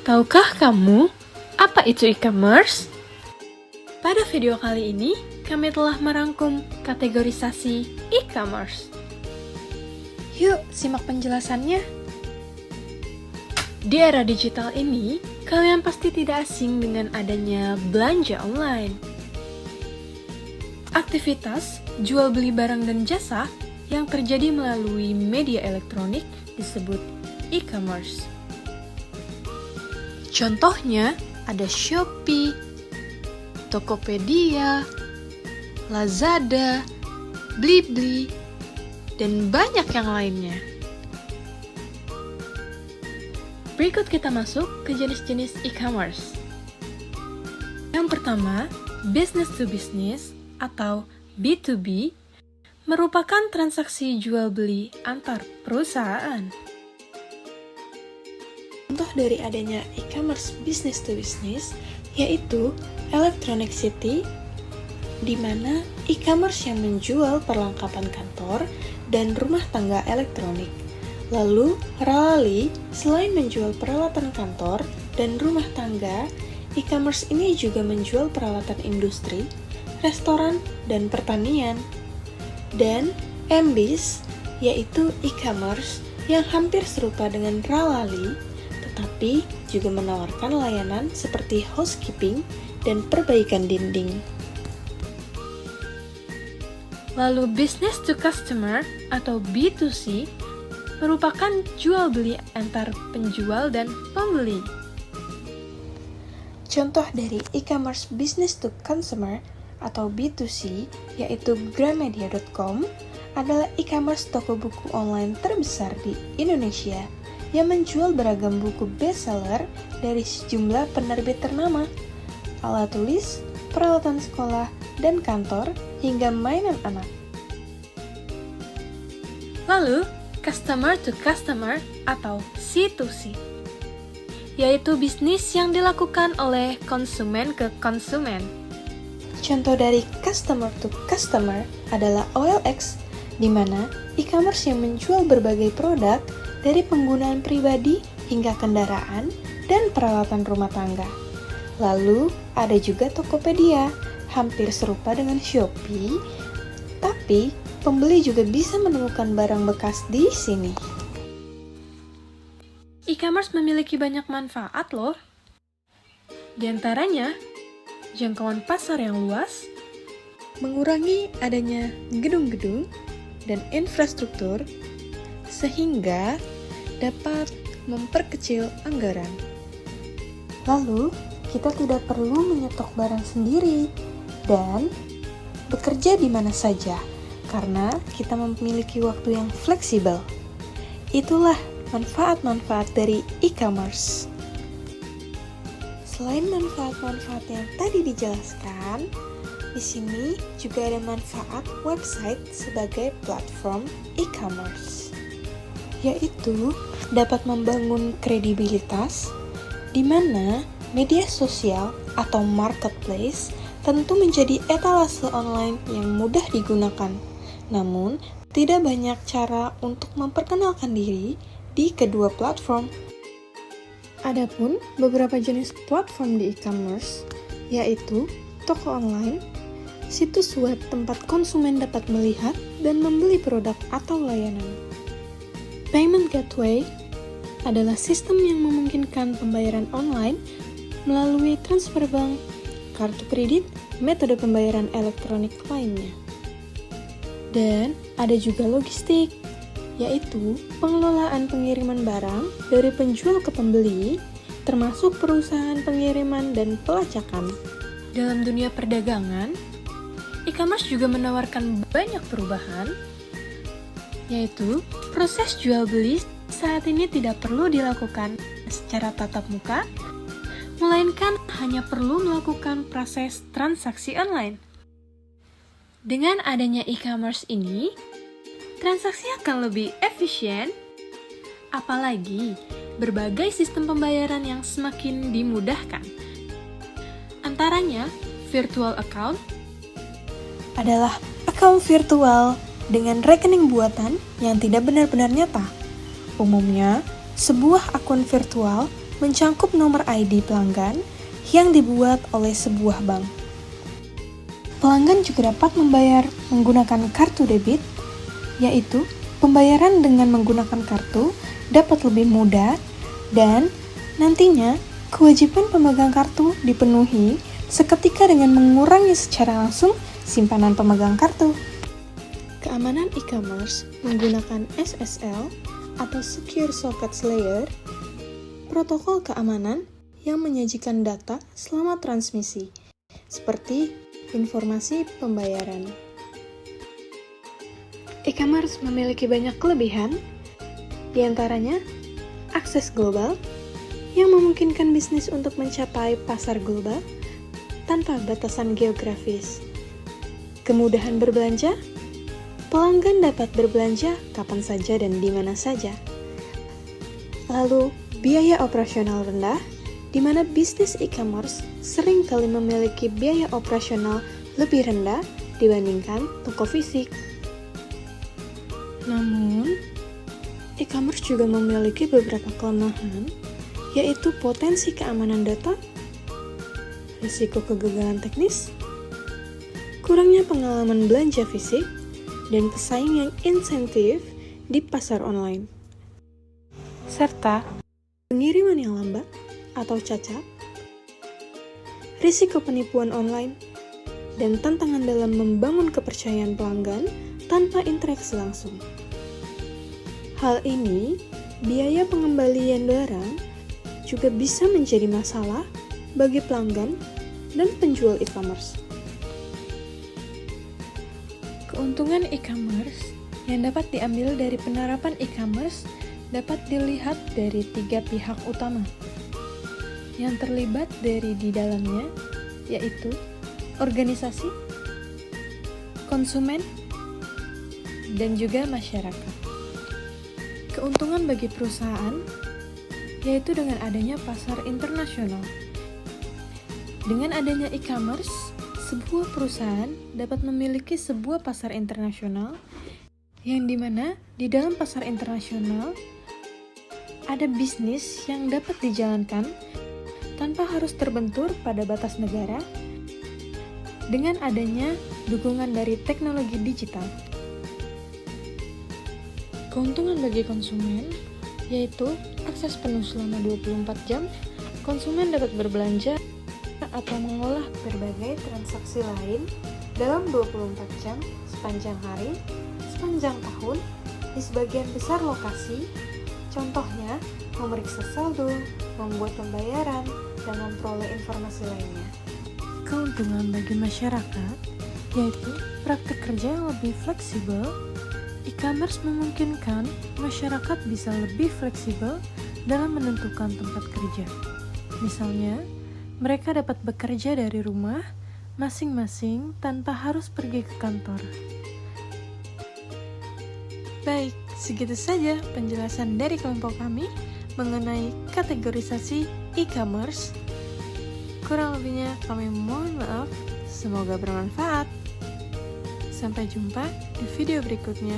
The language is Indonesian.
Tahukah kamu apa itu e-commerce? Pada video kali ini, kami telah merangkum kategorisasi e-commerce. Yuk, simak penjelasannya. Di era digital ini, kalian pasti tidak asing dengan adanya belanja online. Aktivitas jual beli barang dan jasa yang terjadi melalui media elektronik disebut e-commerce. Contohnya ada Shopee, Tokopedia, Lazada, Blibli, dan banyak yang lainnya. Berikut kita masuk ke jenis-jenis e-commerce. Yang pertama, business to business atau B2B merupakan transaksi jual beli antar perusahaan. Contoh dari adanya e-commerce business to business yaitu Electronic City, di mana e-commerce yang menjual perlengkapan kantor dan rumah tangga elektronik. Lalu, Ralali selain menjual peralatan kantor dan rumah tangga, e-commerce ini juga menjual peralatan industri, restoran, dan pertanian. Dan Mbis, yaitu e-commerce yang hampir serupa dengan Ralali, tetapi juga menawarkan layanan seperti housekeeping dan perbaikan dinding. Lalu business to customer atau B2C merupakan jual beli antar penjual dan pembeli. Contoh dari e-commerce business to consumer atau B2C yaitu Gramedia.com adalah e-commerce toko buku online terbesar di Indonesia yang menjual beragam buku bestseller dari sejumlah penerbit ternama, alat tulis, peralatan sekolah dan kantor, hingga mainan anak. Lalu, customer to customer atau C2C yaitu bisnis yang dilakukan oleh konsumen ke konsumen. Contoh dari customer to customer adalah OLX, di mana e-commerce yang menjual berbagai produk dari penggunaan pribadi hingga kendaraan dan peralatan rumah tangga. Lalu, ada juga Tokopedia, hampir serupa dengan Shopee, tapi pembeli juga bisa menemukan barang bekas di sini. E-commerce memiliki banyak manfaat loh. Di antaranya, jangkauan pasar yang luas, mengurangi adanya gedung-gedung dan infrastruktur, sehingga dapat memperkecil anggaran. Lalu, kita tidak perlu menyetok barang sendiri dan bekerja di mana saja karena kita memiliki waktu yang fleksibel. Itulah manfaat-manfaat dari e-commerce. Selain manfaat-manfaat yang tadi dijelaskan, di sini juga ada manfaat website sebagai platform e-commerce, yaitu dapat membangun kredibilitas, di mana media sosial atau marketplace tentu menjadi etalase online yang mudah digunakan. Namun, tidak banyak cara untuk memperkenalkan diri di kedua platform. Adapun beberapa jenis platform di e-commerce, yaitu toko online, situs web tempat konsumen dapat melihat dan membeli produk atau layanan. Payment gateway adalah sistem yang memungkinkan pembayaran online melalui transfer bank, kartu kredit, metode pembayaran elektronik lainnya. Dan ada juga logistik, yaitu pengelolaan pengiriman barang dari penjual ke pembeli, termasuk perusahaan pengiriman dan pelacakan. Dalam dunia perdagangan, e-commerce juga menawarkan banyak perubahan, yaitu proses jual beli saat ini tidak perlu dilakukan secara tatap muka, melainkan hanya perlu melakukan proses transaksi online. Dengan adanya e-commerce ini, transaksi akan lebih efisien, apalagi berbagai sistem pembayaran yang semakin dimudahkan. Antaranya, virtual account adalah account virtual dengan rekening buatan yang tidak benar-benar nyata. Umumnya, sebuah akun virtual mencangkup nomor ID pelanggan yang dibuat oleh sebuah bank. Pelanggan juga dapat membayar menggunakan kartu debit, yaitu pembayaran dengan menggunakan kartu dapat lebih mudah dan nantinya kewajiban pemegang kartu dipenuhi seketika dengan mengurangi secara langsung simpanan pemegang kartu. Keamanan e-commerce menggunakan SSL atau Secure Sockets Layer, protokol keamanan yang menyajikan data selama transmisi, seperti informasi pembayaran. E-commerce memiliki banyak kelebihan, di antaranya akses global yang memungkinkan bisnis untuk mencapai pasar global tanpa batasan geografis. Kemudahan berbelanja, pelanggan dapat berbelanja kapan saja dan di mana saja. Lalu, biaya operasional rendah, di mana bisnis e-commerce seringkali memiliki biaya operasional lebih rendah dibandingkan toko fisik. Namun, e-commerce juga memiliki beberapa kelemahan, yaitu potensi keamanan data, risiko kegagalan teknis, kurangnya pengalaman belanja fisik, dan pesaing yang insentif di pasar online, serta pengiriman yang lambat atau cacat, risiko penipuan online, dan tantangan dalam membangun kepercayaan pelanggan tanpa interaksi langsung. Hal ini, biaya pengembalian barang juga bisa menjadi masalah bagi pelanggan dan penjual e-commerce. Keuntungan e-commerce yang dapat diambil dari penerapan e-commerce dapat dilihat dari 3 pihak utama yang terlibat dari di dalamnya, yaitu organisasi, konsumen, dan juga masyarakat. Keuntungan bagi perusahaan yaitu dengan adanya pasar internasional. Dengan adanya e-commerce, sebuah perusahaan dapat memiliki sebuah pasar internasional yang dimana di dalam pasar internasional ada bisnis yang dapat dijalankan tanpa harus terbentur pada batas negara dengan adanya dukungan dari teknologi digital. Keuntungan bagi konsumen yaitu akses penuh selama 24 jam, konsumen dapat berbelanja atau mengolah berbagai transaksi lain dalam 24 jam sepanjang hari, sepanjang tahun, di sebagian besar lokasi, contohnya memeriksa saldo, membuat pembayaran, dan memperoleh informasi lainnya. Keuntungan bagi masyarakat yaitu praktik kerja yang lebih fleksibel. E-commerce memungkinkan masyarakat bisa lebih fleksibel dalam menentukan tempat kerja. Misalnya, mereka dapat bekerja dari rumah masing-masing tanpa harus pergi ke kantor. Baik, segitu saja penjelasan dari kelompok kami mengenai kategorisasi e-commerce. Kurang lebihnya kami mohon maaf, semoga bermanfaat. Sampai jumpa di video berikutnya.